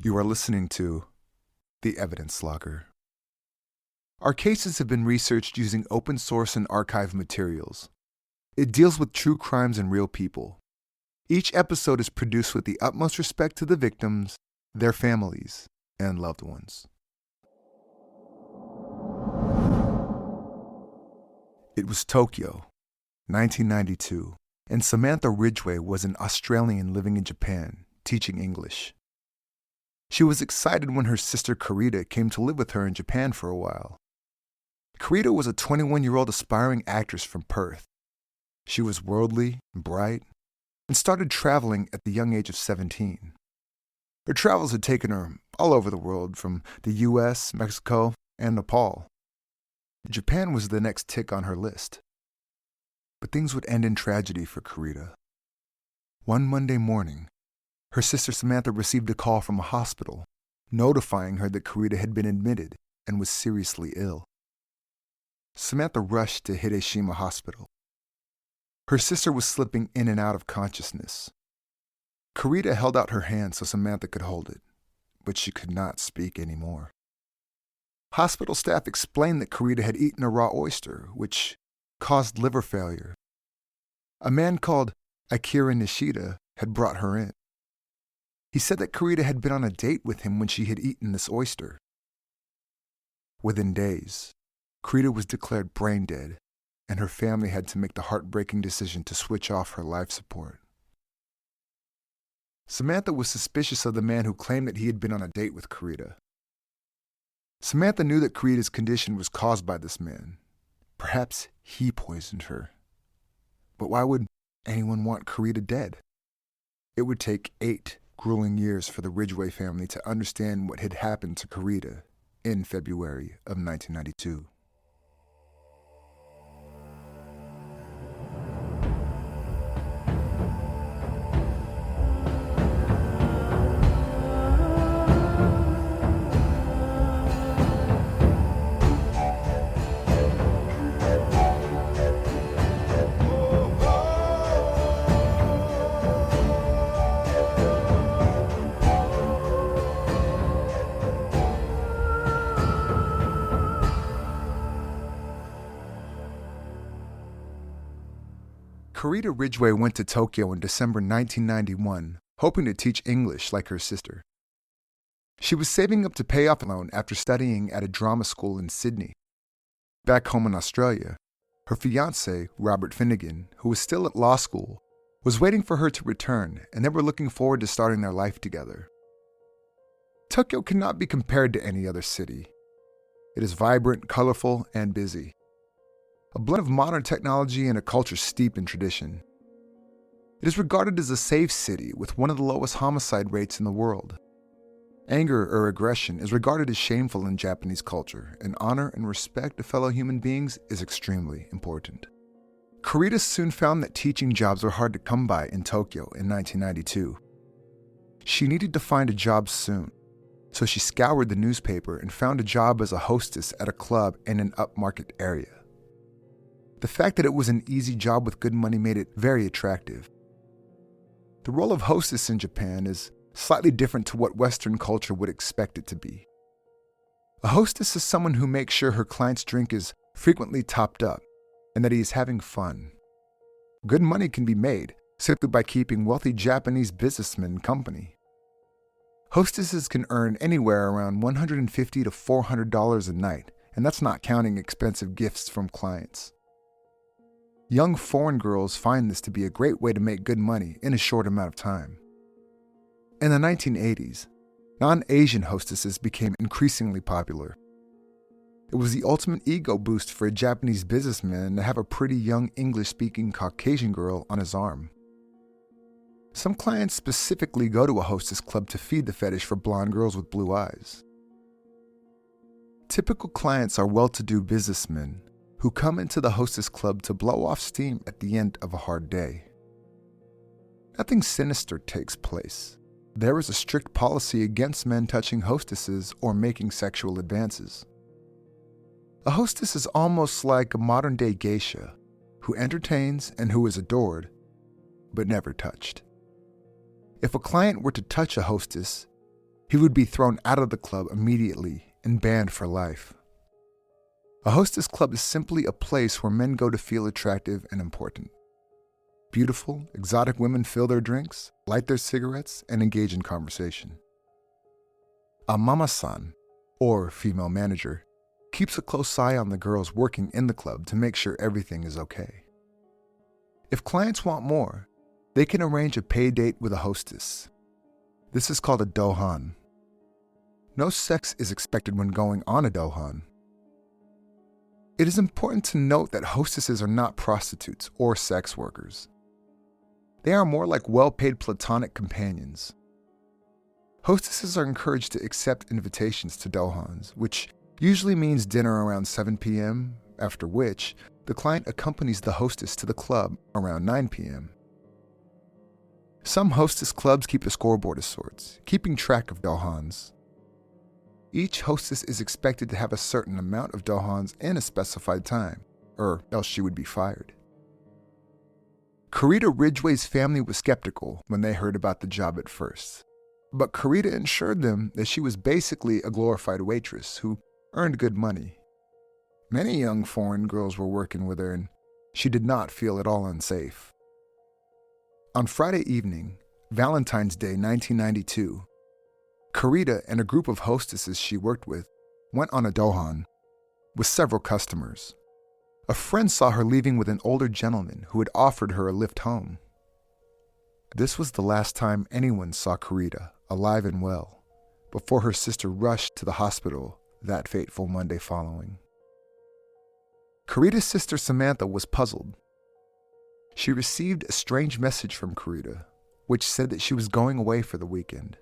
You are listening to The Evidence Logger. Our cases have been researched using open source and archive materials. It deals with true crimes and real people. Each episode is produced with the utmost respect to the victims, their families, and loved ones. It was Tokyo, 1992, and Samantha Ridgway was an Australian living in Japan, teaching English. She was excited when her sister Karita came to live with her in Japan for a while. Karita was a 21-year-old aspiring actress from Perth. She was worldly, bright, and started traveling at the young age of 17. Her travels had taken her all over the world, from the US, Mexico, and Nepal. Japan was the next tick on her list. But things would end in tragedy for Karita. One Monday morning, her sister Samantha received a call from a hospital, notifying her that Karita had been admitted and was seriously ill. Samantha rushed to Hideshima Hospital. Her sister was slipping in and out of consciousness. Karita held out her hand so Samantha could hold it, but she could not speak anymore. Hospital staff explained that Karita had eaten a raw oyster, which caused liver failure. A man called Akira Nishida had brought her in. He said that Karita had been on a date with him when she had eaten this oyster. Within days, Karita was declared brain dead, and her family had to make the heartbreaking decision to switch off her life support. Samantha was suspicious of the man who claimed that he had been on a date with Karita. Samantha knew that Karita's condition was caused by this man. Perhaps he poisoned her. But why would anyone want Karita dead? It would take 8 grueling years for the Ridgway family to understand what had happened to Karita in February of 1992. Karita Ridgway went to Tokyo in December 1991, hoping to teach English like her sister. She was saving up to pay off a loan after studying at a drama school in Sydney. Back home in Australia, her fiancé, Robert Finnegan, who was still at law school, was waiting for her to return, and they were looking forward to starting their life together. Tokyo cannot be compared to any other city. It is vibrant, colorful, and busy. A blend of modern technology and a culture steeped in tradition. It is regarded as a safe city with one of the lowest homicide rates in the world. Anger or aggression is regarded as shameful in Japanese culture, and honor and respect of fellow human beings is extremely important. Karita soon found that teaching jobs were hard to come by in Tokyo in 1992. She needed to find a job soon, so she scoured the newspaper and found a job as a hostess at a club in an upmarket area. The fact that it was an easy job with good money made it very attractive. The role of hostess in Japan is slightly different to what Western culture would expect it to be. A hostess is someone who makes sure her client's drink is frequently topped up and that he is having fun. Good money can be made simply by keeping wealthy Japanese businessmen company. Hostesses can earn anywhere around $150 to $400 a night, and that's not counting expensive gifts from clients. Young foreign girls find this to be a great way to make good money in a short amount of time. In the 1980s, non-Asian hostesses became increasingly popular. It was the ultimate ego boost for a Japanese businessman to have a pretty young English-speaking Caucasian girl on his arm. Some clients specifically go to a hostess club to feed the fetish for blonde girls with blue eyes. Typical clients are well-to-do businessmen who come into the hostess club to blow off steam at the end of a hard day. Nothing sinister takes place. There is a strict policy against men touching hostesses or making sexual advances. A hostess is almost like a modern-day geisha, who entertains and who is adored, but never touched. If a client were to touch a hostess, he would be thrown out of the club immediately and banned for life. A hostess club is simply a place where men go to feel attractive and important. Beautiful, exotic women fill their drinks, light their cigarettes, and engage in conversation. A mama-san, or female manager, keeps a close eye on the girls working in the club to make sure everything is okay. If clients want more, they can arrange a pay date with a hostess. This is called a dohan. No sex is expected when going on a dohan. It is important to note that hostesses are not prostitutes or sex workers. They are more like well-paid platonic companions. Hostesses are encouraged to accept invitations to dohans, which usually means dinner around 7 p.m., after which the client accompanies the hostess to the club around 9 p.m. Some hostess clubs keep a scoreboard of sorts, keeping track of dohans. Each hostess is expected to have a certain amount of dohans in a specified time, or else she would be fired. Karita Ridgway's family was skeptical when they heard about the job at first, but Karita assured them that she was basically a glorified waitress who earned good money. Many young foreign girls were working with her, and she did not feel at all unsafe. On Friday evening, Valentine's Day 1992, Karita and a group of hostesses she worked with went on a dohan with several customers. A friend saw her leaving with an older gentleman who had offered her a lift home. This was the last time anyone saw Karita, alive and well, before her sister rushed to the hospital that fateful Monday following. Karita's sister Samantha was puzzled. She received a strange message from Karita, which said that she was going away for the weekend.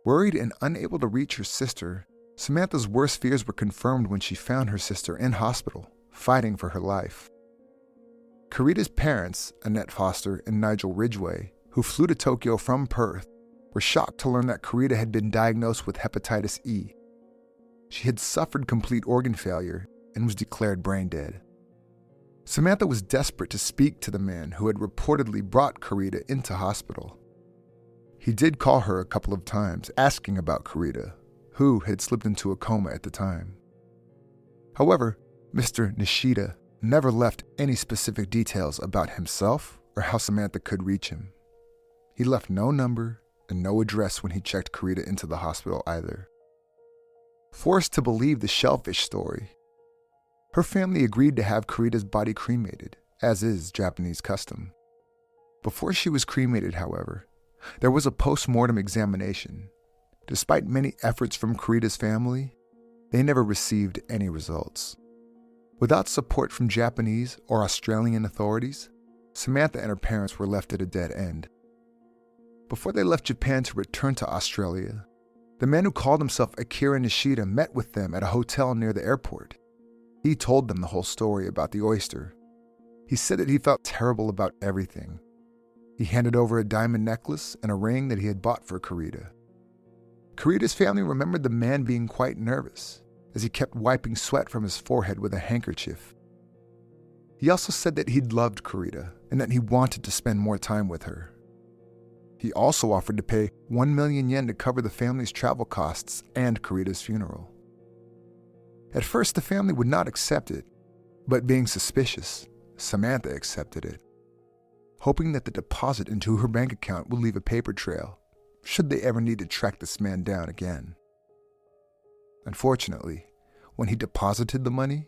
Worried and unable to reach her sister, Samantha's worst fears were confirmed when she found her sister in hospital, fighting for her life. Karita's parents, Annette Foster and Nigel Ridgway, who flew to Tokyo from Perth, were shocked to learn that Karita had been diagnosed with hepatitis E. She had suffered complete organ failure and was declared brain dead. Samantha was desperate to speak to the man who had reportedly brought Karita into hospital. He did call her a couple of times, asking about Karita, who had slipped into a coma at the time. However, Mr. Nishida never left any specific details about himself or how Samantha could reach him. He left no number and no address when he checked Karita into the hospital either. Forced to believe the shellfish story, her family agreed to have Karita's body cremated, as is Japanese custom. Before she was cremated, however, there was a post-mortem examination. Despite many efforts from Karita's family, they never received any results. Without support from Japanese or Australian authorities, Samantha and her parents were left at a dead end. Before they left Japan to return to Australia, the man who called himself Akira Nishida met with them at a hotel near the airport. He told them the whole story about the oyster. He said that he felt terrible about everything. He handed over a diamond necklace and a ring that he had bought for Karita. Karita's family remembered the man being quite nervous, as he kept wiping sweat from his forehead with a handkerchief. He also said that he'd loved Karita and that he wanted to spend more time with her. He also offered to pay 1 million yen to cover the family's travel costs and Karita's funeral. At first, the family would not accept it, but being suspicious, Samantha accepted it, hoping that the deposit into her bank account would leave a paper trail should they ever need to track this man down again. Unfortunately, when he deposited the money,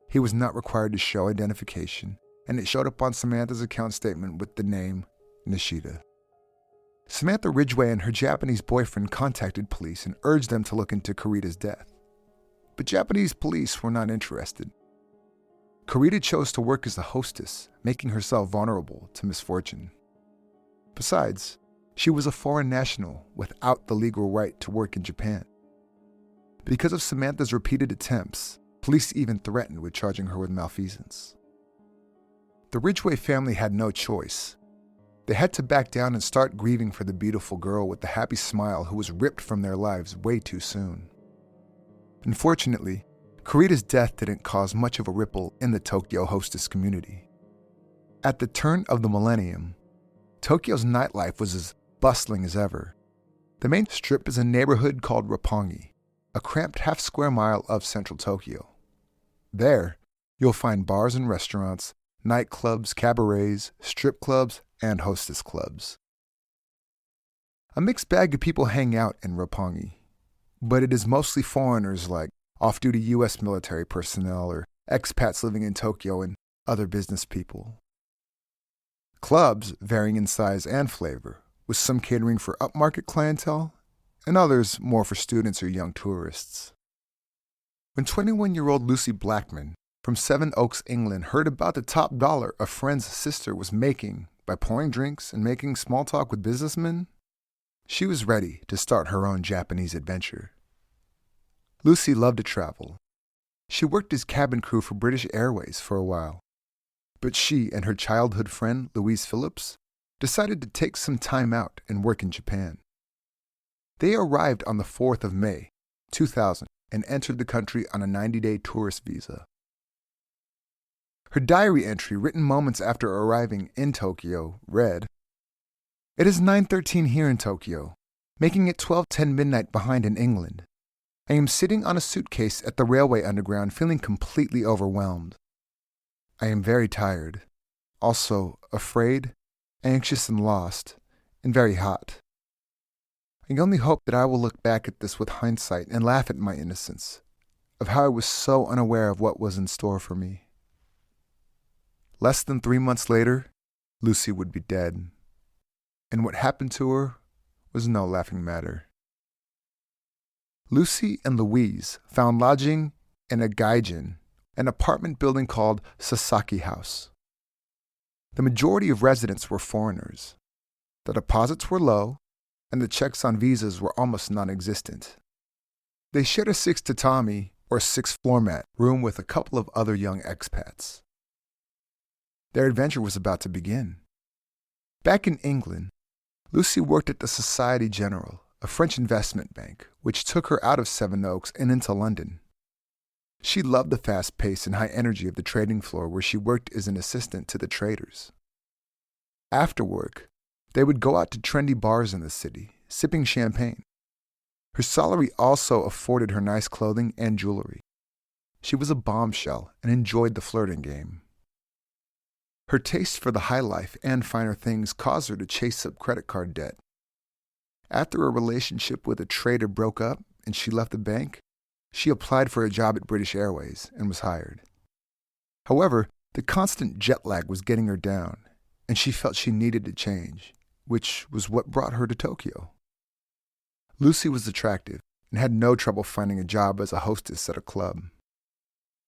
he was not required to show identification, and it showed up on Samantha's account statement with the name Nishida. Samantha Ridgway and her Japanese boyfriend contacted police and urged them to look into Karita's death. But Japanese police were not interested. Karita chose to work as a hostess, making herself vulnerable to misfortune. Besides, she was a foreign national without the legal right to work in Japan. Because of Samantha's repeated attempts, police even threatened with charging her with malfeasance. The Ridgway family had no choice. They had to back down and start grieving for the beautiful girl with the happy smile who was ripped from their lives way too soon. Unfortunately, Karita's death didn't cause much of a ripple in the Tokyo hostess community. At the turn of the millennium, Tokyo's nightlife was as bustling as ever. The main strip is a neighborhood called Roppongi, a cramped half-square mile of central Tokyo. There, you'll find bars and restaurants, nightclubs, cabarets, strip clubs, and hostess clubs. A mixed bag of people hang out in Roppongi, but it is mostly foreigners like off-duty U.S. military personnel or expats living in Tokyo and other business people. Clubs, varying in size and flavor, with some catering for upmarket clientele and others more for students or young tourists. When 21-year-old Lucy Blackman from Seven Oaks, England, heard about the top dollar a friend's sister was making by pouring drinks and making small talk with businessmen, she was ready to start her own Japanese adventure. Lucy loved to travel. She worked as cabin crew for British Airways for a while, but she and her childhood friend, Louise Phillips, decided to take some time out and work in Japan. They arrived on the 4th of May, 2000, and entered the country on a 90-day tourist visa. Her diary entry, written moments after arriving in Tokyo, read, "It is 9:13 here in Tokyo, making it 12:10 midnight behind in England. I am sitting on a suitcase at the railway underground feeling completely overwhelmed. I am very tired, also afraid, anxious and lost, and very hot. I only hope that I will look back at this with hindsight and laugh at my innocence, of how I was so unaware of what was in store for me." Less than 3 months later, Lucy would be dead, and what happened to her was no laughing matter. Lucy and Louise found lodging in a gaijin, an apartment building called Sasaki House. The majority of residents were foreigners. The deposits were low, and the checks on visas were almost non-existent. They shared a 6-tatami, or 6-floor mat, room with a couple of other young expats. Their adventure was about to begin. Back in England, Lucy worked at the Societe Generale, a French investment bank, which took her out of Seven Oaks and into London. She loved the fast pace and high energy of the trading floor where she worked as an assistant to the traders. After work, they would go out to trendy bars in the city, sipping champagne. Her salary also afforded her nice clothing and jewelry. She was a bombshell and enjoyed the flirting game. Her taste for the high life and finer things caused her to chase up credit card debt. After a relationship with a trader broke up and she left the bank, she applied for a job at British Airways and was hired. However, the constant jet lag was getting her down, and she felt she needed to change, which was what brought her to Tokyo. Lucy was attractive and had no trouble finding a job as a hostess at a club.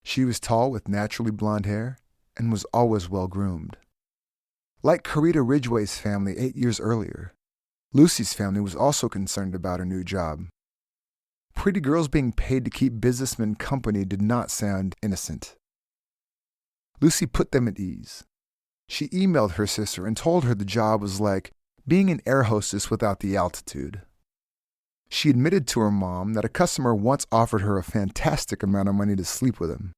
She was tall with naturally blonde hair and was always well-groomed. Like Carita Ridgway's family 8 years earlier, Lucy's family was also concerned about her new job. Pretty girls being paid to keep businessmen company did not sound innocent. Lucy put them at ease. She emailed her sister and told her the job was like being an air hostess without the altitude. She admitted to her mom that a customer once offered her a fantastic amount of money to sleep with him.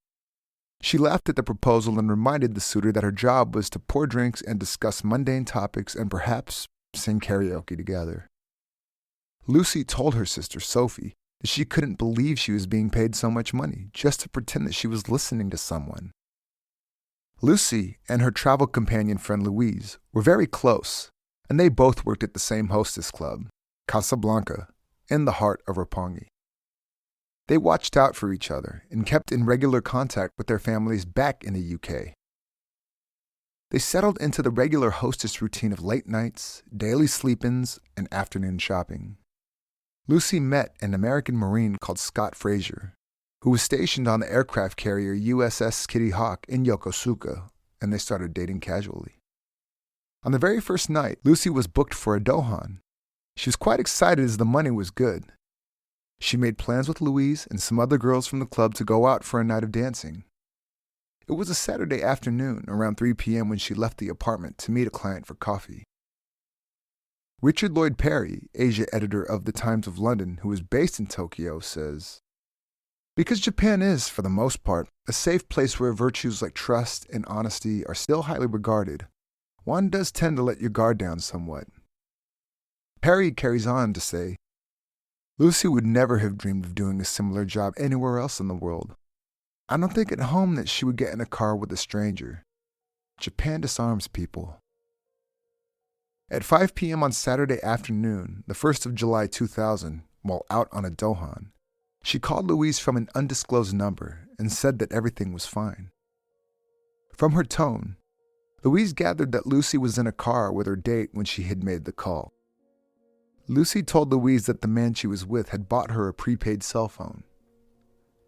She laughed at the proposal and reminded the suitor that her job was to pour drinks and discuss mundane topics and perhaps sing karaoke together. Lucy told her sister, Sophie, that she couldn't believe she was being paid so much money just to pretend that she was listening to someone. Lucy and her travel companion friend Louise were very close, and they both worked at the same hostess club, Casablanca, in the heart of Roppongi. They watched out for each other and kept in regular contact with their families back in the UK. They settled into the regular hostess routine of late nights, daily sleep-ins, and afternoon shopping. Lucy met an American Marine called Scott Fraser, who was stationed on the aircraft carrier USS Kitty Hawk in Yokosuka, and they started dating casually. On the very first night, Lucy was booked for a dohan. She was quite excited as the money was good. She made plans with Louise and some other girls from the club to go out for a night of dancing. It was a Saturday afternoon around 3 p.m. when she left the apartment to meet a client for coffee. Richard Lloyd Perry, Asia editor of The Times of London, who is based in Tokyo, says, "Because Japan is, for the most part, a safe place where virtues like trust and honesty are still highly regarded, one does tend to let your guard down somewhat." Perry carries on to say, Lucy would never have dreamed of doing a similar job anywhere else in the world. I don't think at home that she would get in a car with a stranger. Japan disarms people. At 5 p.m. on Saturday afternoon, the 1st of July 2000, while out on a dohan, she called Louise from an undisclosed number and said that everything was fine. From her tone, Louise gathered that Lucy was in a car with her date when she had made the call. Lucy told Louise that the man she was with had bought her a prepaid cell phone.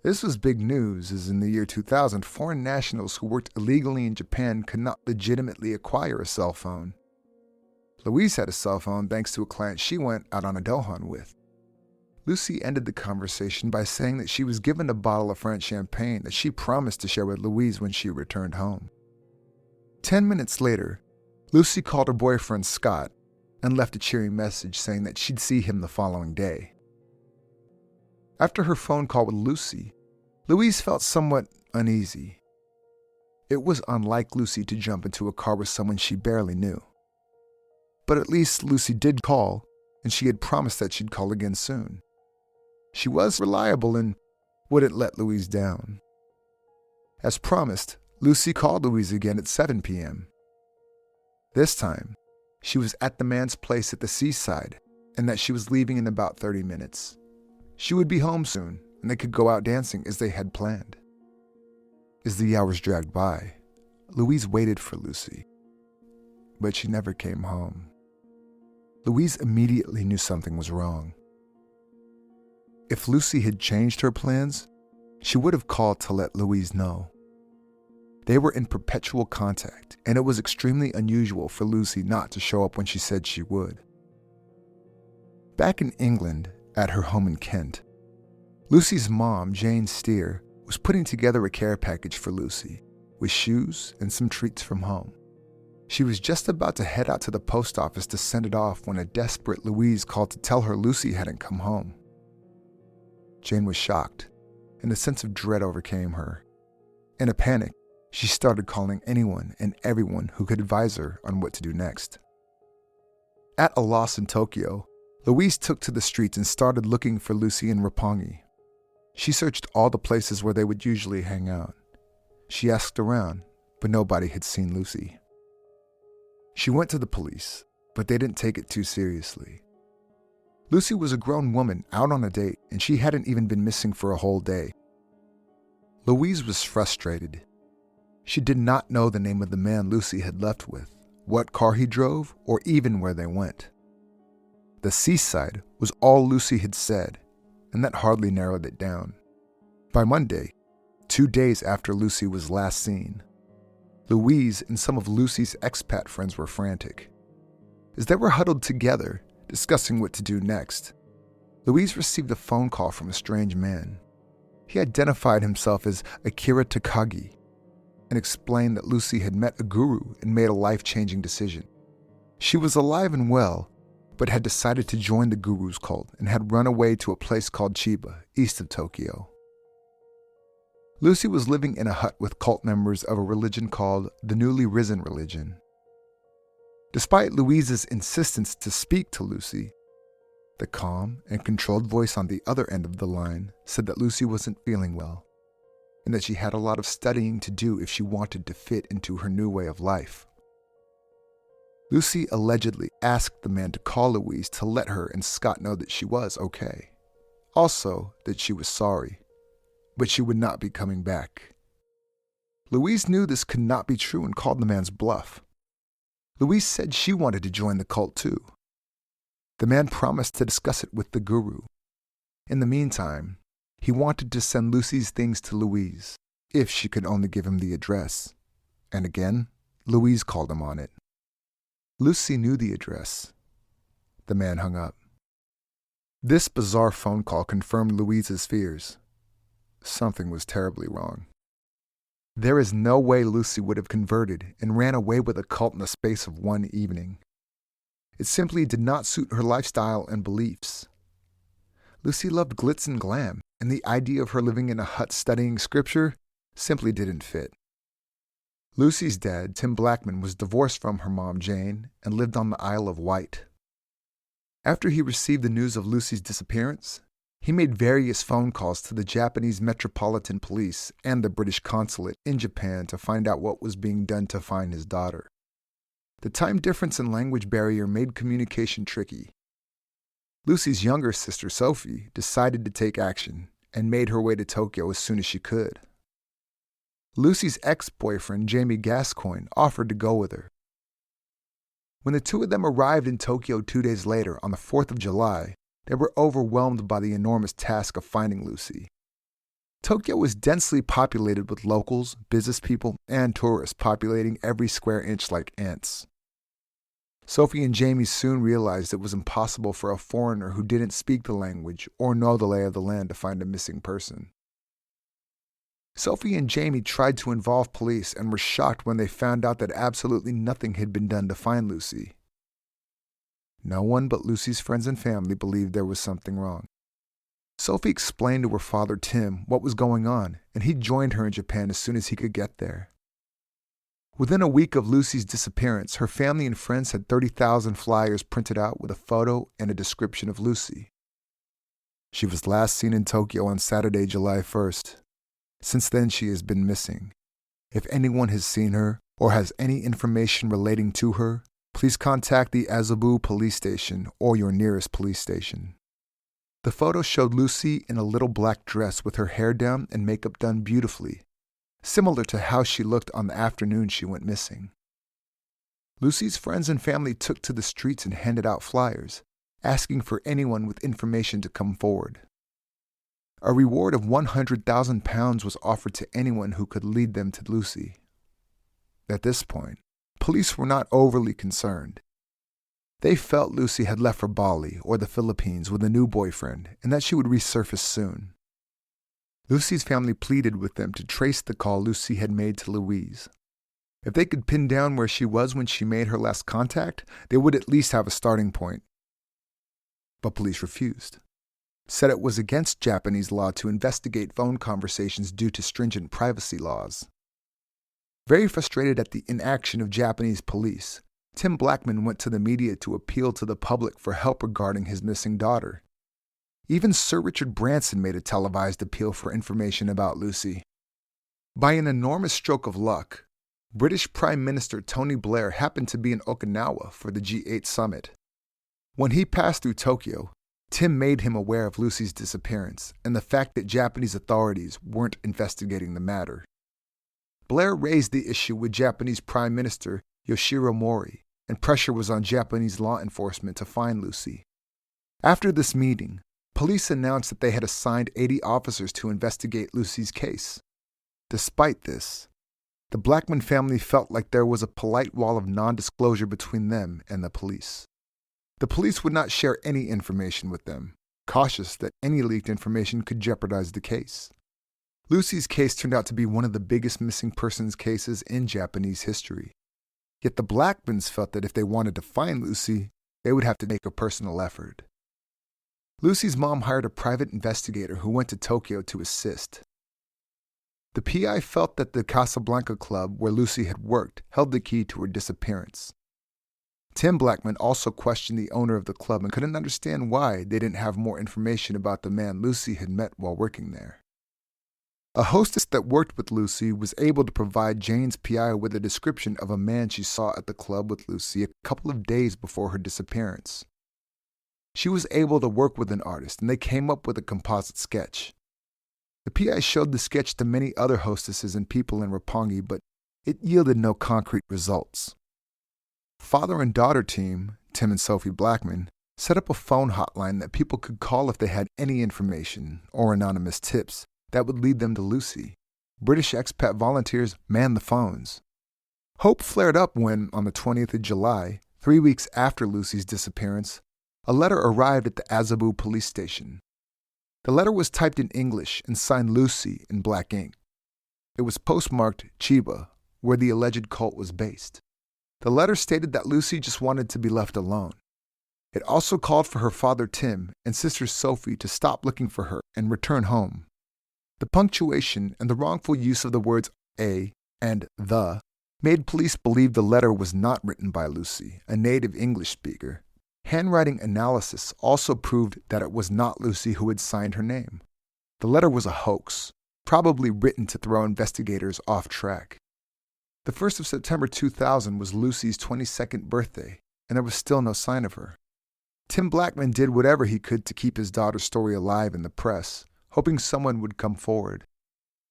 This was big news, as in the year 2000, foreign nationals who worked illegally in Japan could not legitimately acquire a cell phone. Louise had a cell phone thanks to a client she went out on a dohan with. Lucy ended the conversation by saying that she was given a bottle of French champagne that she promised to share with Louise when she returned home. 10 minutes later, Lucy called her boyfriend Scott and left a cheery message saying that she'd see him the following day. After her phone call with Lucy, Louise felt somewhat uneasy. It was unlike Lucy to jump into a car with someone she barely knew. But at least Lucy did call, and she had promised that she'd call again soon. She was reliable and wouldn't let Louise down. As promised, Lucy called Louise again at 7 p.m. This time, she was at the man's place at the seaside and that she was leaving in about 30 minutes. She would be home soon, and they could go out dancing as they had planned. As the hours dragged by, Louise waited for Lucy, but she never came home. Louise immediately knew something was wrong. If Lucy had changed her plans, she would have called to let Louise know. They were in perpetual contact, and it was extremely unusual for Lucy not to show up when she said she would. Back in England, at her home in Kent, Lucy's mom, Jane Steer, was putting together a care package for Lucy, with shoes and some treats from home. She was just about to head out to the post office to send it off when a desperate Louise called to tell her Lucy hadn't come home. Jane was shocked, and a sense of dread overcame her. In a panic, she started calling anyone and everyone who could advise her on what to do next. At a loss in Tokyo, Louise took to the streets and started looking for Lucy and Roppongi. She searched all the places where they would usually hang out. She asked around, but nobody had seen Lucy. She went to the police, but they didn't take it too seriously. Lucy was a grown woman out on a date, and she hadn't even been missing for a whole day. Louise was frustrated. She did not know the name of the man Lucy had left with, what car he drove, or even where they went. The seaside was all Lucy had said, and that hardly narrowed it down. By Monday, 2 days after Lucy was last seen, Louise and some of Lucy's expat friends were frantic. As they were huddled together, discussing what to do next, Louise received a phone call from a strange man. He identified himself as Akira Takagi and explained that Lucy had met a guru and made a life-changing decision. She was alive and well, but had decided to join the guru's cult and had run away to a place called Chiba, east of Tokyo. Lucy was living in a hut with cult members of a religion called the Newly Risen Religion. Despite Louise's insistence to speak to Lucy, the calm and controlled voice on the other end of the line said that Lucy wasn't feeling well, and that she had a lot of studying to do if she wanted to fit into her new way of life. Lucy allegedly asked the man to call Louise to let her and Scott know that she was okay. Also, that she was sorry, but she would not be coming back. Louise knew this could not be true and called the man's bluff. Louise said she wanted to join the cult too. The man promised to discuss it with the guru. In the meantime, he wanted to send Lucy's things to Louise, if she could only give him the address. And again, Louise called him on it. Lucy knew the address. The man hung up. This bizarre phone call confirmed Louise's fears. Something was terribly wrong. There is no way Lucy would have converted and ran away with a cult in the space of one evening. It simply did not suit her lifestyle and beliefs. Lucy loved glitz and glam, and the idea of her living in a hut studying scripture simply didn't fit. Lucy's dad, Tim Blackman, was divorced from her mom, Jane, and lived on the Isle of Wight. After he received the news of Lucy's disappearance, He made various phone calls to the Japanese Metropolitan Police and the British consulate in Japan to find out what was being done to find his daughter. The time difference and language barrier made communication tricky. Lucy's younger sister, Sophie, decided to take action and made her way to Tokyo as soon as she could. Lucy's ex-boyfriend, Jamie Gascoigne, offered to go with her. When the two of them arrived in Tokyo 2 days later, on the 4th of July, they were overwhelmed by the enormous task of finding Lucy. Tokyo was densely populated with locals, business people, and tourists populating every square inch like ants. Sophie and Jamie soon realized it was impossible for a foreigner who didn't speak the language or know the lay of the land to find a missing person. Sophie and Jamie tried to involve police and were shocked when they found out that absolutely nothing had been done to find Lucy. No one but Lucy's friends and family believed there was something wrong. Sophie explained to her father, Tim, what was going on, and he joined her in Japan as soon as he could get there. Within a week of Lucy's disappearance, her family and friends had 30,000 flyers printed out with a photo and a description of Lucy. She was last seen in Tokyo on Saturday, July 1st. Since then, she has been missing. If anyone has seen her or has any information relating to her, please contact the Azabu police station or your nearest police station. The photo showed Lucy in a little black dress with her hair down and makeup done beautifully, similar to how she looked on the afternoon she went missing. Lucy's friends and family took to the streets and handed out flyers, asking for anyone with information to come forward. A reward of £100,000 was offered to anyone who could lead them to Lucy. At this point, police were not overly concerned. They felt Lucy had left for Bali or the Philippines with a new boyfriend and that she would resurface soon. Lucy's family pleaded with them to trace the call Lucy had made to Louise. If they could pin down where she was when she made her last contact, they would at least have a starting point. But police refused, said it was against Japanese law to investigate phone conversations due to stringent privacy laws. Very frustrated at the inaction of Japanese police, Tim Blackman went to the media to appeal to the public for help regarding his missing daughter. Even Sir Richard Branson made a televised appeal for information about Lucy. By an enormous stroke of luck, British Prime Minister Tony Blair happened to be in Okinawa for the G8 summit. When he passed through Tokyo, Tim made him aware of Lucy's disappearance and the fact that Japanese authorities weren't investigating the matter. Blair raised the issue with Japanese Prime Minister Yoshiro Mori, and pressure was on Japanese law enforcement to find Lucy. After this meeting, police announced that they had assigned 80 officers to investigate Lucy's case. Despite this, the Blackman family felt like there was a polite wall of non-disclosure between them and the police. The police would not share any information with them, cautious that any leaked information could jeopardize the case. Lucy's case turned out to be one of the biggest missing persons cases in Japanese history. Yet the Blackmans felt that if they wanted to find Lucy, they would have to make a personal effort. Lucy's mom hired a private investigator who went to Tokyo to assist. The PI felt that the Casablanca club where Lucy had worked held the key to her disappearance. Tim Blackman also questioned the owner of the club and couldn't understand why they didn't have more information about the man Lucy had met while working there. A hostess that worked with Lucy was able to provide Jane's PI with a description of a man she saw at the club with Lucy a couple of days before her disappearance. She was able to work with an artist, and they came up with a composite sketch. The PI showed the sketch to many other hostesses and people in Roppongi, but it yielded no concrete results. Father and daughter team, Tim and Sophie Blackman, set up a phone hotline that people could call if they had any information or anonymous tips that would lead them to Lucy. British expat volunteers manned the phones. Hope flared up when, on the 20th of July, 3 weeks after Lucy's disappearance, a letter arrived at the Azabu police station. The letter was typed in English and signed Lucy in black ink. It was postmarked Chiba, where the alleged cult was based. The letter stated that Lucy just wanted to be left alone. It also called for her father Tim and sister Sophie to stop looking for her and return home. The punctuation and the wrongful use of the words a and the made police believe the letter was not written by Lucy, a native English speaker. Handwriting analysis also proved that it was not Lucy who had signed her name. The letter was a hoax, probably written to throw investigators off track. The 1st of September 2000 was Lucy's 22nd birthday, and there was still no sign of her. Tim Blackman did whatever he could to keep his daughter's story alive in the press, hoping someone would come forward.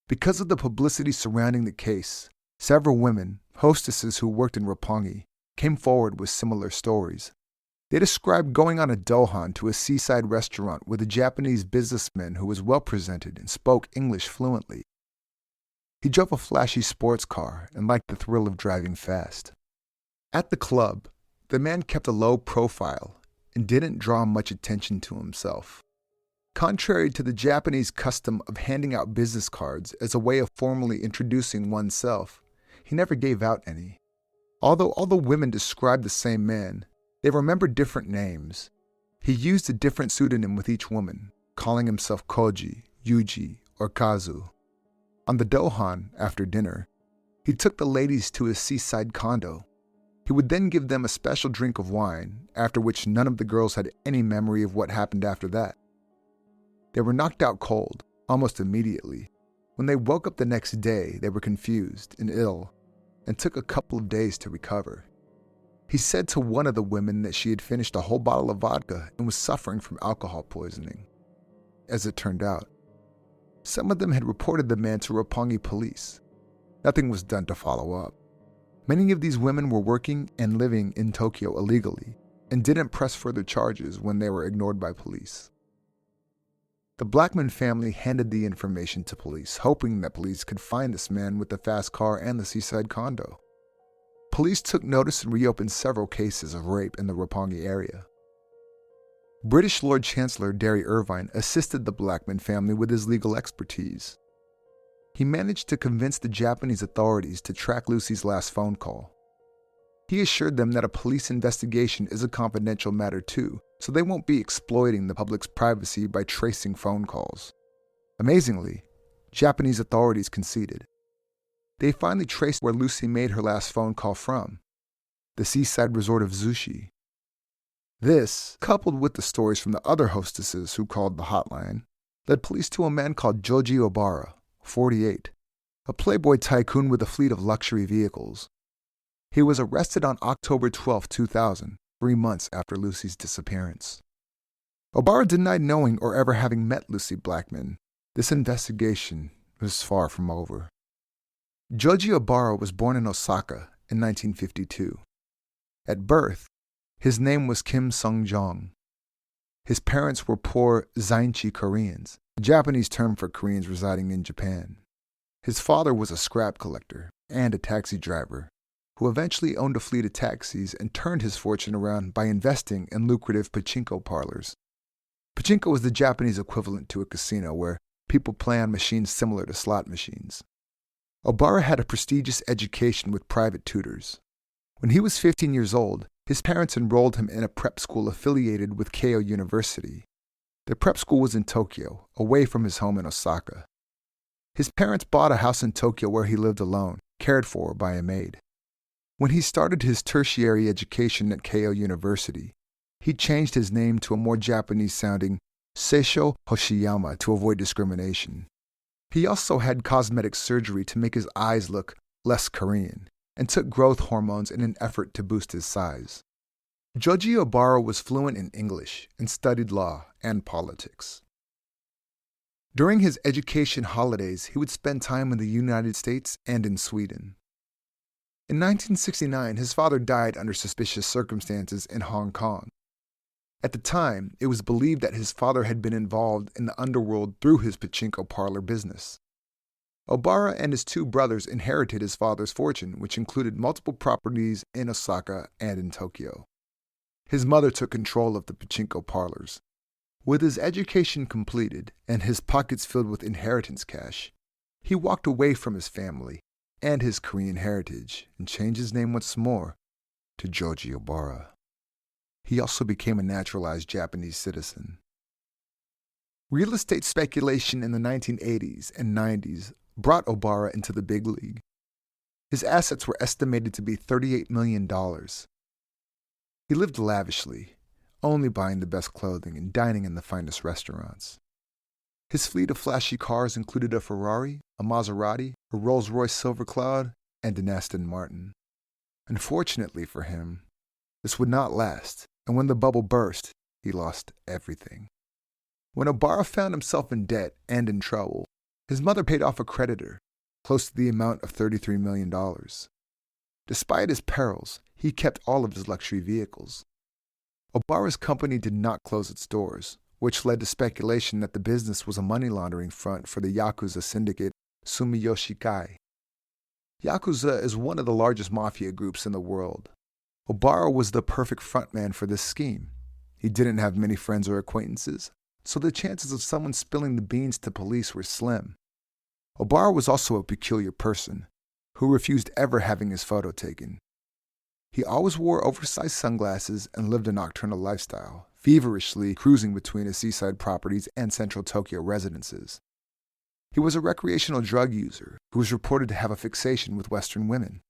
Because of the publicity surrounding the case, several women, hostesses who worked in Roppongi, came forward with similar stories. They described going on a dohan to a seaside restaurant with a Japanese businessman who was well-presented and spoke English fluently. He drove a flashy sports car and liked the thrill of driving fast. At the club, the man kept a low profile and didn't draw much attention to himself. Contrary to the Japanese custom of handing out business cards as a way of formally introducing oneself, he never gave out any. Although all the women described the same man, they remembered different names. He used a different pseudonym with each woman, calling himself Koji, Yuji, or Kazu. On the dohan, after dinner, he took the ladies to his seaside condo. He would then give them a special drink of wine, after which none of the girls had any memory of what happened after that. They were knocked out cold, almost immediately. When they woke up the next day, they were confused and ill, and took a couple of days to recover. He said to one of the women that she had finished a whole bottle of vodka and was suffering from alcohol poisoning. As it turned out, some of them had reported the man to Roppongi police. Nothing was done to follow up. Many of these women were working and living in Tokyo illegally and didn't press further charges when they were ignored by police. The Blackman family handed the information to police, hoping that police could find this man with the fast car and the seaside condo. Police took notice and reopened several cases of rape in the Roppongi area. British Lord Chancellor Derry Irvine assisted the Blackman family with his legal expertise. He managed to convince the Japanese authorities to track Lucy's last phone call. He assured them that a police investigation is a confidential matter too, so they won't be exploiting the public's privacy by tracing phone calls. Amazingly, Japanese authorities conceded. They finally traced where Lucy made her last phone call from, the seaside resort of Zushi. This, coupled with the stories from the other hostesses who called the hotline, led police to a man called Joji Obara, 48, a playboy tycoon with a fleet of luxury vehicles. He was arrested on October 12, 2000, 3 months after Lucy's disappearance. Obara denied knowing or ever having met Lucy Blackman. This investigation was far from over. Joji Obara was born in Osaka in 1952. At birth, his name was Kim Sung-jong. His parents were poor Zainchi Koreans, a Japanese term for Koreans residing in Japan. His father was a scrap collector and a taxi driver, who eventually owned a fleet of taxis and turned his fortune around by investing in lucrative pachinko parlors. Pachinko is the Japanese equivalent to a casino where people play on machines similar to slot machines. Obara had a prestigious education with private tutors. When he was 15 years old, his parents enrolled him in a prep school affiliated with Keio University. The prep school was in Tokyo, away from his home in Osaka. His parents bought a house in Tokyo where he lived alone, cared for by a maid. When he started his tertiary education at Keio University, he changed his name to a more Japanese-sounding Seisho Hoshiyama to avoid discrimination. He also had cosmetic surgery to make his eyes look less Korean, and took growth hormones in an effort to boost his size. Joji Obara was fluent in English and studied law and politics. During his education holidays, he would spend time in the United States and in Sweden. In 1969, his father died under suspicious circumstances in Hong Kong. At the time, it was believed that his father had been involved in the underworld through his pachinko parlor business. Obara and his 2 brothers inherited his father's fortune, which included multiple properties in Osaka and in Tokyo. His mother took control of the pachinko parlors. With his education completed and his pockets filled with inheritance cash, he walked away from his family and his Korean heritage and changed his name once more to Joji Obara. He also became a naturalized Japanese citizen. Real estate speculation in the 1980s and 90s brought Obara into the big league. His assets were estimated to be $38 million. He lived lavishly, only buying the best clothing and dining in the finest restaurants. His fleet of flashy cars included a Ferrari, a Maserati, a Rolls-Royce Silver Cloud, and an Aston Martin. Unfortunately for him, this would not last, and when the bubble burst, he lost everything. When Obara found himself in debt and in trouble, his mother paid off a creditor, close to the amount of $33 million. Despite his perils, he kept all of his luxury vehicles. Obara's company did not close its doors, which led to speculation that the business was a money laundering front for the Yakuza syndicate Sumiyoshi Kai. Yakuza is one of the largest mafia groups in the world. Obara was the perfect frontman for this scheme. He didn't have many friends or acquaintances, so the chances of someone spilling the beans to police were slim. Obara was also a peculiar person, who refused ever having his photo taken. He always wore oversized sunglasses and lived a nocturnal lifestyle, feverishly cruising between his seaside properties and central Tokyo residences. He was a recreational drug user who was reported to have a fixation with Western women.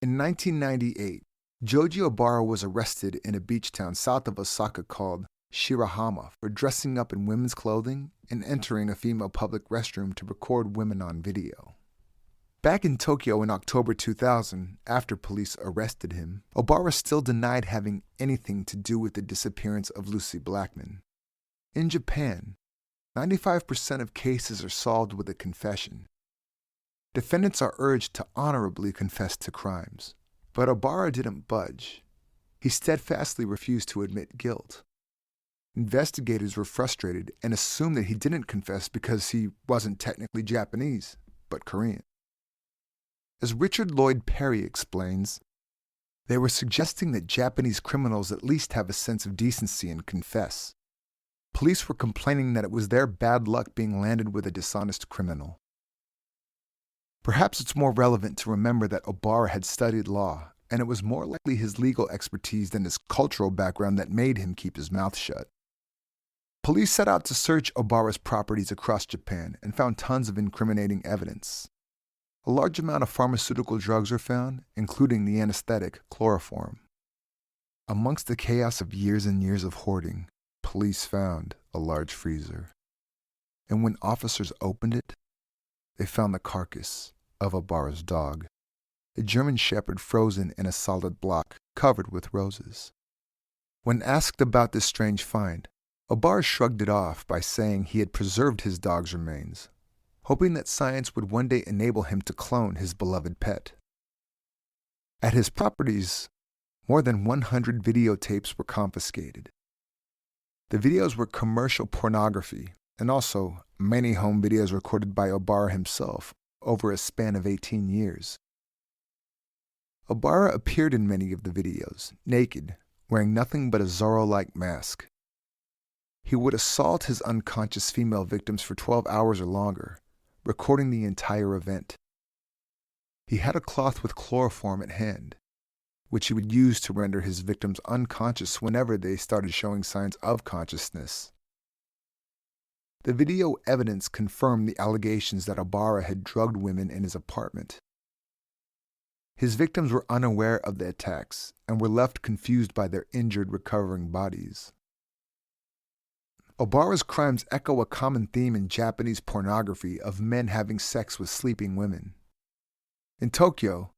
In 1998, Joji Obara was arrested in a beach town south of Osaka called Shirahama for dressing up in women's clothing and entering a female public restroom to record women on video. Back in Tokyo in October 2000, after police arrested him, Obara still denied having anything to do with the disappearance of Lucy Blackman. In Japan, 95% of cases are solved with a confession. Defendants are urged to honorably confess to crimes, but Obara didn't budge. He steadfastly refused to admit guilt. Investigators were frustrated and assumed that he didn't confess because he wasn't technically Japanese, but Korean. As Richard Lloyd Perry explains, they were suggesting that Japanese criminals at least have a sense of decency and confess. Police were complaining that it was their bad luck being landed with a dishonest criminal. Perhaps it's more relevant to remember that Obara had studied law, and it was more likely his legal expertise than his cultural background that made him keep his mouth shut. Police set out to search Obara's properties across Japan and found tons of incriminating evidence. A large amount of pharmaceutical drugs were found, including the anesthetic chloroform. Amongst the chaos of years and years of hoarding, police found a large freezer. And when officers opened it, they found the carcass of Obara's dog, a German shepherd frozen in a solid block covered with roses. When asked about this strange find, Obara shrugged it off by saying he had preserved his dog's remains, hoping that science would one day enable him to clone his beloved pet. At his properties, more than 100 videotapes were confiscated. The videos were commercial pornography, and also many home videos recorded by Obara himself over a span of 18 years. Obara appeared in many of the videos, naked, wearing nothing but a Zorro-like mask. He would assault his unconscious female victims for 12 hours or longer, recording the entire event. He had a cloth with chloroform at hand, which he would use to render his victims unconscious whenever they started showing signs of consciousness. The video evidence confirmed the allegations that Obara had drugged women in his apartment. His victims were unaware of the attacks and were left confused by their injured, recovering bodies. Obara's crimes echo a common theme in Japanese pornography of men having sex with sleeping women. In Tokyo,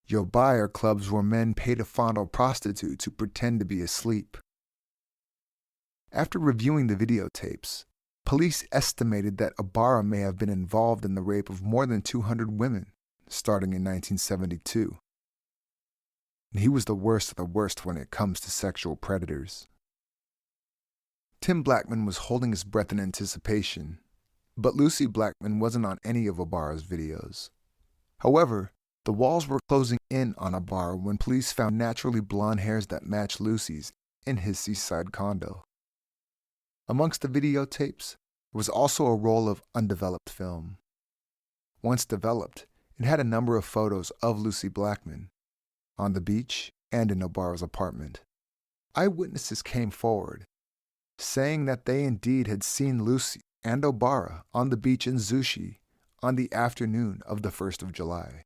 yobai are clubs where men pay to fondle prostitutes who pretend to be asleep. After reviewing the videotapes, police estimated that Obara may have been involved in the rape of more than 200 women, starting in 1972. And he was the worst of the worst when it comes to sexual predators. Tim Blackman was holding his breath in anticipation, but Lucy Blackman wasn't on any of Obara's videos. However, the walls were closing in on Obara when police found naturally blonde hairs that matched Lucy's in his seaside condo. Amongst the videotapes, there was also a roll of undeveloped film. Once developed, it had a number of photos of Lucy Blackman, on the beach and in Obara's apartment. Eyewitnesses came forward, saying that they indeed had seen Lucy and Obara on the beach in Zushi on the afternoon of the 1st of July.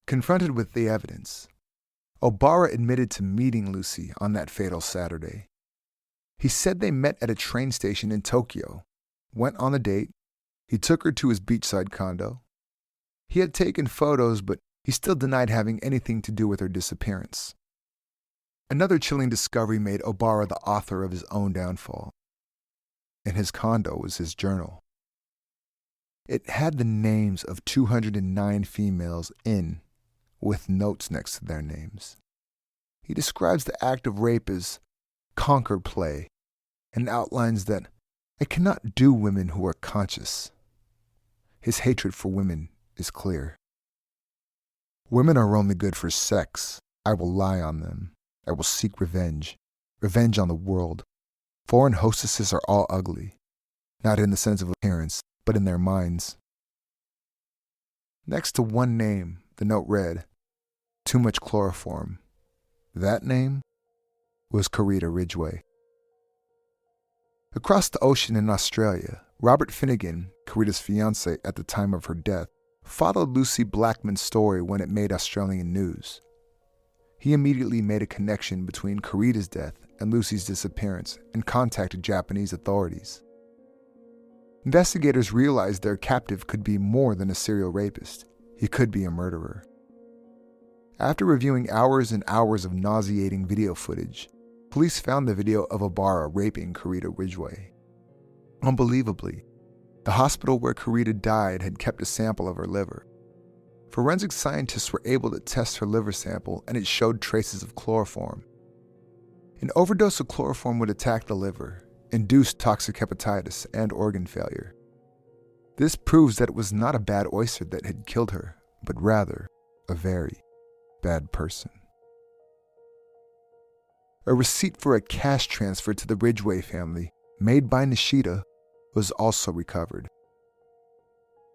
Confronted with the evidence, Obara admitted to meeting Lucy on that fatal Saturday. He said they met at a train station in Tokyo, went on a date, he took her to his beachside condo. He had taken photos, but he still denied having anything to do with her disappearance. Another chilling discovery made Obara the author of his own downfall. In his condo was his journal. It had the names of 209 females with notes next to their names. He describes the act of rape as conquered play and outlines that I cannot do women who are conscious. His hatred for women is clear. Women are only good for sex. I will lie on them. I will seek revenge. Revenge on the world. Foreign hostesses are all ugly, not in the sense of appearance, but in their minds. Next to one name, the note read, too much chloroform. That name was Carita Ridgway. Across the ocean in Australia, Robert Finnegan, Carita's fiancé at the time of her death, followed Lucy Blackman's story when it made Australian news. He immediately made a connection between Carita's death and Lucy's disappearance and contacted Japanese authorities. Investigators realized their captive could be more than a serial rapist. He could be a murderer. After reviewing hours and hours of nauseating video footage, police found the video of Obara raping Carita Ridgway. Unbelievably, the hospital where Carita died had kept a sample of her liver. Forensic scientists were able to test her liver sample and it showed traces of chloroform. An overdose of chloroform would attack the liver, induce toxic hepatitis and organ failure. This proves that it was not a bad oyster that had killed her, but rather a very bad person. A receipt for a cash transfer to the Ridgway family, made by Nishida, was also recovered.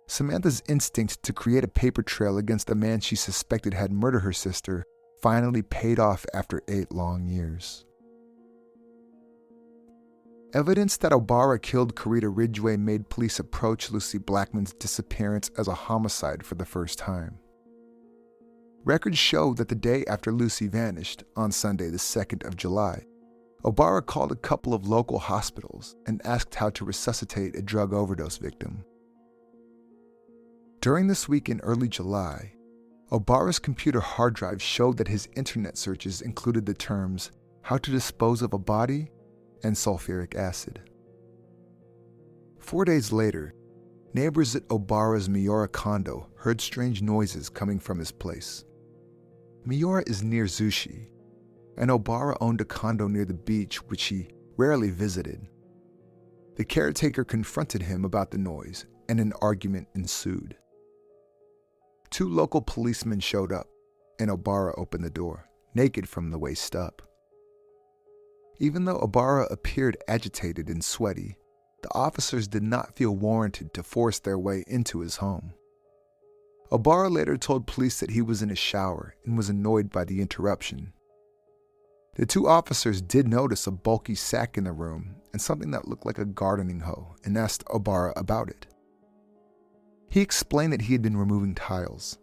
Samantha's instinct to create a paper trail against the man she suspected had murdered her sister finally paid off after 8 long years. Evidence that Obara killed Carita Ridgway made police approach Lucy Blackman's disappearance as a homicide for the first time. Records show that the day after Lucy vanished, on Sunday the 2nd of July, Obara called a couple of local hospitals and asked how to resuscitate a drug overdose victim. During this week in early July, Obara's computer hard drive showed that his internet searches included the terms how to dispose of a body and sulfuric acid. 4 days later, neighbors at Obara's Miura condo heard strange noises coming from his place. Miura is near Zushi, and Obara owned a condo near the beach which he rarely visited. The caretaker confronted him about the noise, and an argument ensued. 2 local policemen showed up, and Obara opened the door, naked from the waist up. Even though Obara appeared agitated and sweaty, the officers did not feel warranted to force their way into his home. Obara later told police that he was in a shower and was annoyed by the interruption. The 2 officers did notice a bulky sack in the room and something that looked like a gardening hoe and asked Obara about it. He explained that he had been removing tiles.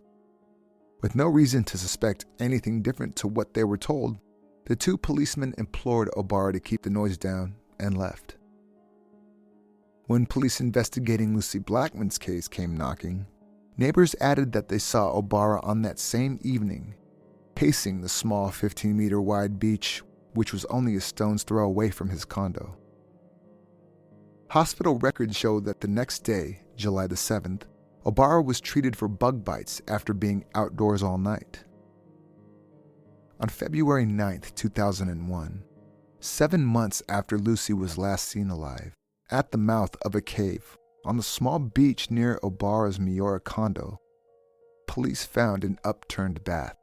With no reason to suspect anything different to what they were told, the 2 policemen implored Obara to keep the noise down and left. When police investigating Lucy Blackman's case came knocking, neighbors added that they saw Obara on that same evening, pacing the small 15-meter wide beach, which was only a stone's throw away from his condo. Hospital records show that the next day, July the 7th, Obara was treated for bug bites after being outdoors all night. On February 9, 2001, 7 months after Lucy was last seen alive, at the mouth of a cave on the small beach near Obara's Miura condo, police found an upturned bath.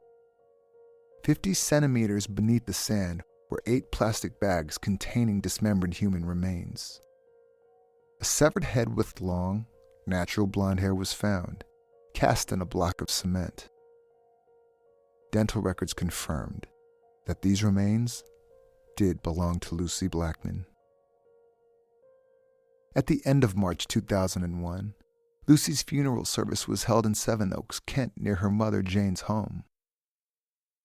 50 centimeters beneath the sand were 8 plastic bags containing dismembered human remains. A severed head with long, natural blonde hair was found, cast in a block of cement. Dental records confirmed that these remains did belong to Lucy Blackman. At the end of March 2001, Lucy's funeral service was held in Sevenoaks, Kent, near her mother Jane's home.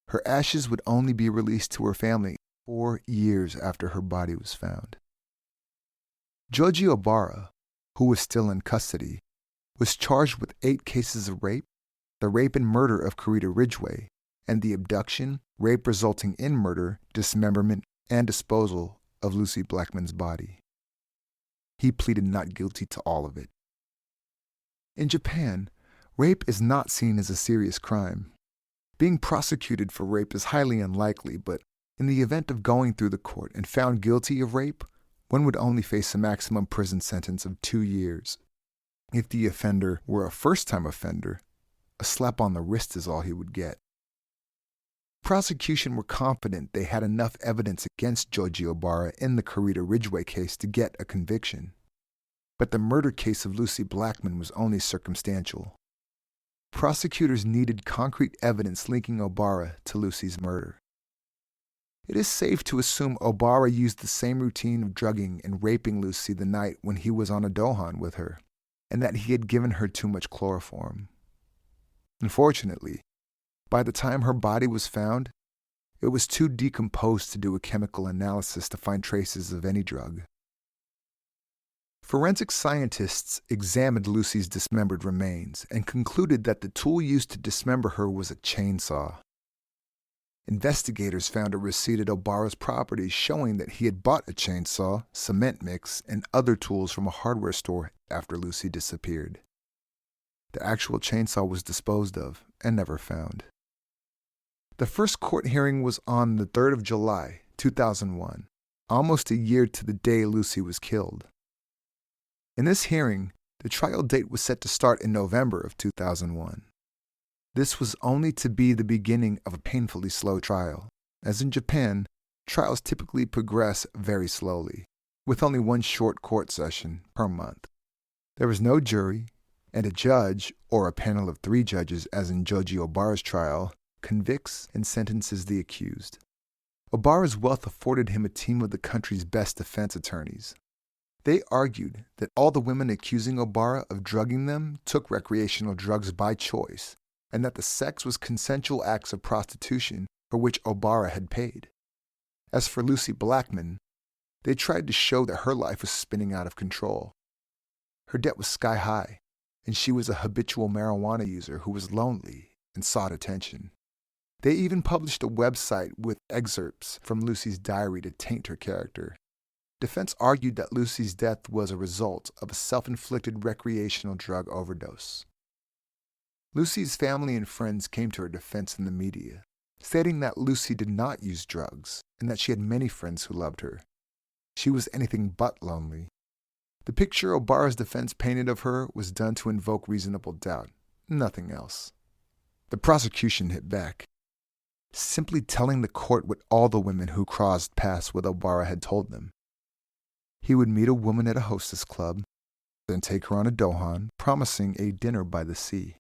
Her ashes would only be released to her family 4 years after her body was found. Georgie Obara, who was still in custody, was charged with 8 cases of rape, the rape and murder of Karita Ridgway, and the abduction, rape resulting in murder, dismemberment, and disposal of Lucy Blackman's body. He pleaded not guilty to all of it. In Japan, rape is not seen as a serious crime. Being prosecuted for rape is highly unlikely, but in the event of going through the court and found guilty of rape, one would only face a maximum prison sentence of 2 years. If the offender were a first-time offender, a slap on the wrist is all he would get. Prosecution were confident they had enough evidence against Georgie Obara in the Karita Ridgway case to get a conviction. But the murder case of Lucy Blackman was only circumstantial. Prosecutors needed concrete evidence linking Obara to Lucy's murder. It is safe to assume Obara used the same routine of drugging and raping Lucy the night when he was on a dohan with her, and that he had given her too much chloroform. Unfortunately, by the time her body was found, it was too decomposed to do a chemical analysis to find traces of any drug. Forensic scientists examined Lucy's dismembered remains and concluded that the tool used to dismember her was a chainsaw. Investigators found a receipt at Obara's property showing that he had bought a chainsaw, cement mix, and other tools from a hardware store after Lucy disappeared. The actual chainsaw was disposed of and never found. The first court hearing was on the 3rd of July, 2001, almost a year to the day Lucy was killed. In this hearing, the trial date was set to start in November of 2001. This was only to be the beginning of a painfully slow trial. As in Japan, trials typically progress very slowly, with only one short court session per month. There was no jury, and a judge, or a panel of 3 judges as in Georgie Obara's trial, convicts and sentences the accused. Obara's wealth afforded him a team of the country's best defense attorneys. They argued that all the women accusing Obara of drugging them took recreational drugs by choice, and that the sex was consensual acts of prostitution for which Obara had paid. As for Lucy Blackman, they tried to show that her life was spinning out of control. Her debt was sky high, and she was a habitual marijuana user who was lonely and sought attention. They even published a website with excerpts from Lucy's diary to taint her character. Defense argued that Lucy's death was a result of a self-inflicted recreational drug overdose. Lucy's family and friends came to her defense in the media, stating that Lucy did not use drugs and that she had many friends who loved her. She was anything but lonely. The picture Obara's defense painted of her was done to invoke reasonable doubt, nothing else. The prosecution hit back, simply telling the court what all the women who crossed paths with Obara had told them. He would meet a woman at a Hostess club, then take her on a dohan, promising a dinner by the sea.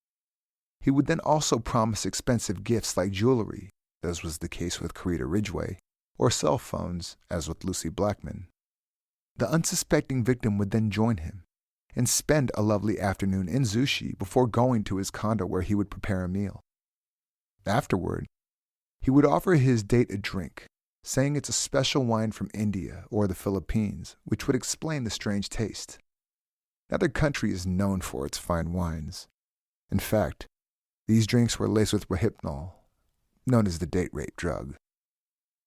He would then also promise expensive gifts like jewelry, as was the case with Karita Ridgway, or cell phones, as with Lucy Blackman. The unsuspecting victim would then join him and spend a lovely afternoon in Zushi before going to his condo where he would prepare a meal. Afterward, he would offer his date a drink, saying it's a special wine from India or the Philippines, which would explain the strange taste. Neither country is known for its fine wines. In fact, these drinks were laced with rohypnol, known as the date rape drug.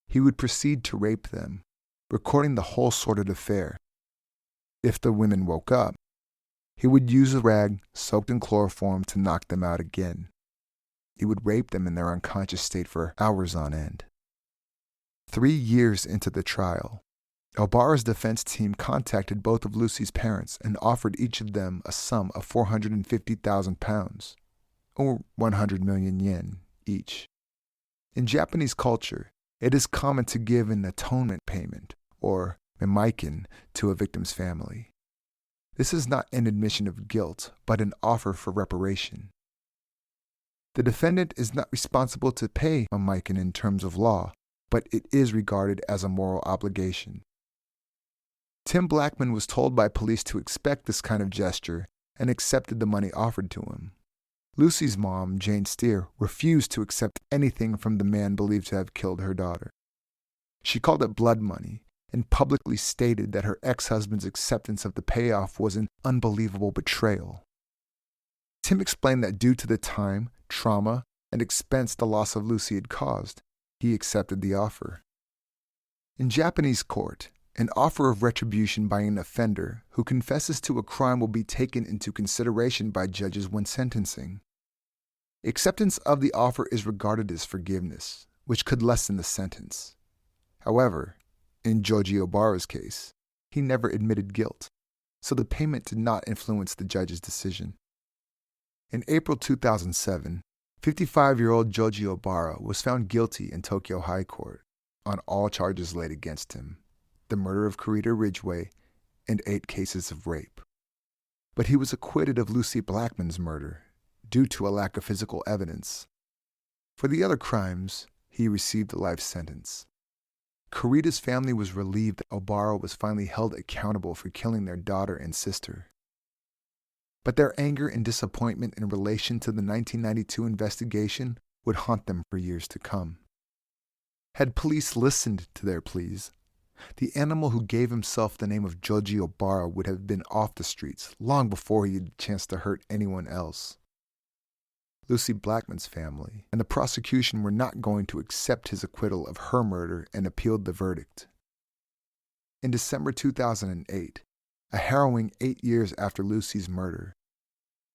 He would proceed to rape them, recording the whole sordid affair. If the women woke up, he would use a rag soaked in chloroform to knock them out again. He would rape them in their unconscious state for hours on end. 3 years into the trial, Obara's defense team contacted both of Lucy's parents and offered each of them a sum of 450,000 pounds, or 100 million yen each. In Japanese culture, it is common to give an atonement payment, or memaikin, to a victim's family. This is not an admission of guilt, but an offer for reparation. The defendant is not responsible to pay memaikin in terms of law, but it is regarded as a moral obligation. Tim Blackman was told by police to expect this kind of gesture and accepted the money offered to him. Lucy's mom, Jane Steer, refused to accept anything from the man believed to have killed her daughter. She called it blood money and publicly stated that her ex-husband's acceptance of the payoff was an unbelievable betrayal. Tim explained that due to the time, trauma, and expense the loss of Lucy had caused, he accepted the offer. In Japanese court, an offer of retribution by an offender who confesses to a crime will be taken into consideration by judges when sentencing. Acceptance of the offer is regarded as forgiveness, which could lessen the sentence. However, in Joji Obara's case, he never admitted guilt, so the payment did not influence the judge's decision. In April 2007, 55-year-old Joji Obara was found guilty in Tokyo High Court on all charges laid against him, the murder of Kurita Ridgway, and 8 cases of rape. But he was acquitted of Lucy Blackman's murder due to a lack of physical evidence. For the other crimes, he received a life sentence. Kurita's family was relieved that Obara was finally held accountable for killing their daughter and sister. But their anger and disappointment in relation to the 1992 investigation would haunt them for years to come. Had police listened to their pleas, the animal who gave himself the name of Joji Obara would have been off the streets long before he had a chance to hurt anyone else. Lucy Blackman's family and the prosecution were not going to accept his acquittal of her murder and appealed the verdict. In December 2008, a harrowing 8 years after Lucy's murder,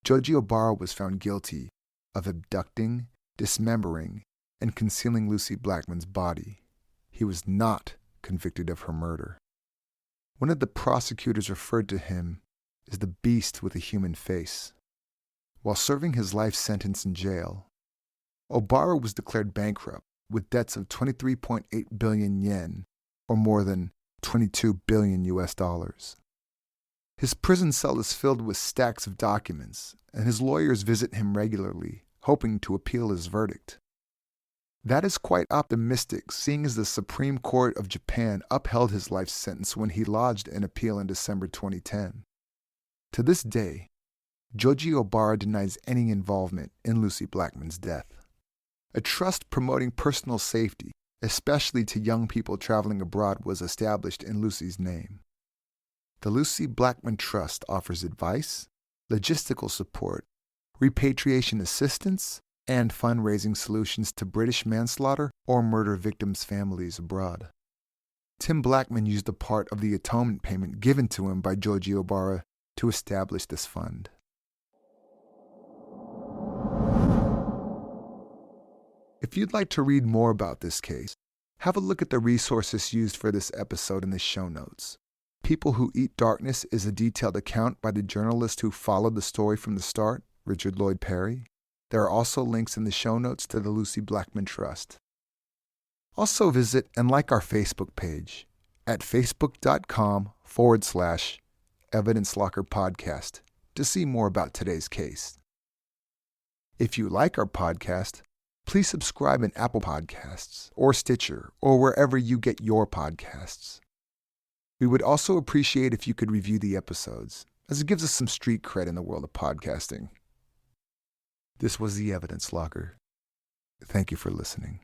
Joji Obara was found guilty of abducting, dismembering, and concealing Lucy Blackman's body. He was not convicted of her murder. One of the prosecutors referred to him as the beast with a human face. While serving his life sentence in jail, Obara was declared bankrupt with debts of 23.8 billion yen, or more than 22 billion US dollars. His prison cell is filled with stacks of documents, and his lawyers visit him regularly, hoping to appeal his verdict. That is quite optimistic, seeing as the Supreme Court of Japan upheld his life sentence when he lodged an appeal in December 2010. To this day, Joji Obara denies any involvement in Lucy Blackman's death. A trust promoting personal safety, especially to young people traveling abroad, was established in Lucy's name. The Lucy Blackman Trust offers advice, logistical support, repatriation assistance, and fundraising solutions to British manslaughter or murder victims' families abroad. Tim Blackman used a part of the atonement payment given to him by Joji Obara to establish this fund. If you'd like to read more about this case, have a look at the resources used for this episode in the show notes. People Who Eat Darkness is a detailed account by the journalist who followed the story from the start, Richard Lloyd Perry. There are also links in the show notes to the Lucy Blackman Trust. Also visit and like our Facebook page at facebook.com/Evidence Locker Podcast to see more about today's case. If you like our podcast, please subscribe in Apple Podcasts or Stitcher or wherever you get your podcasts. We would also appreciate if you could review the episodes, as it gives us some street cred in the world of podcasting. This was the Evidence Locker. Thank you for listening.